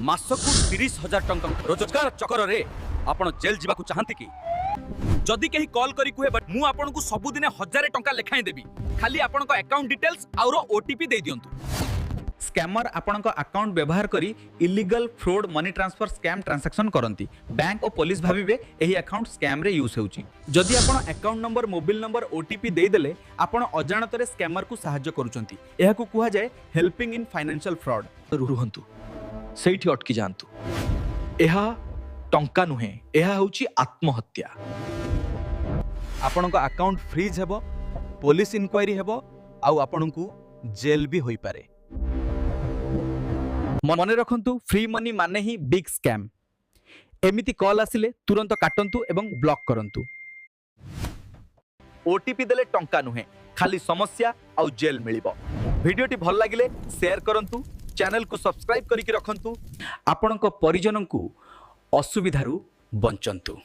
मासकु 30,000 टंका रोजगार चक्कर रे आपण जेल जीवाकू चाहंती कि जदि केही कॉल करी कुहे बट मु आपन को सब दिन 1000 टंका लेखाई देबी खाली आपन को अकाउंट डिटेल्स और ओटीपी दे दियंतु। स्कैमर आपन को अकाउंट व्यवहार करी illegal fraud money transfer scam transaction करंती। बैंक और पुलिस भाबिबे एही अकाउंट स्कैम रे यूज होउची। जदि आपन account number mobile number OTP दे देले आपन अजाणतरे स्कैमर को सहायता करूचंती। एहा को कुहा जाय हेल्पिंग इन फाइनेंशियल फ्रॉड। रुहंतु सेठी अटकी जानतु। एहा टंका नुहे, एहा होउची आत्महत्या। आपन को अकाउंट फ्रीज हेबो, पुलिस इंक्वायरी हेबो आउ आपन को जेल भी होई पारे। मने रखंतु फ्री मनी माने ही बिग स्कैम। एमिति कॉल आसिले तुरंत काटंतु एवं ब्लॉक करंतु। ओटीपी देले टंका नुहे, खाली समस्या आउ जेल मिलिबो। वीडियोटी भल लागिले शेयर करंतु, चैनल को सब्सक्राइब करिकि रखंतु, आपन को परिजन को असुविधारु बंचंतु।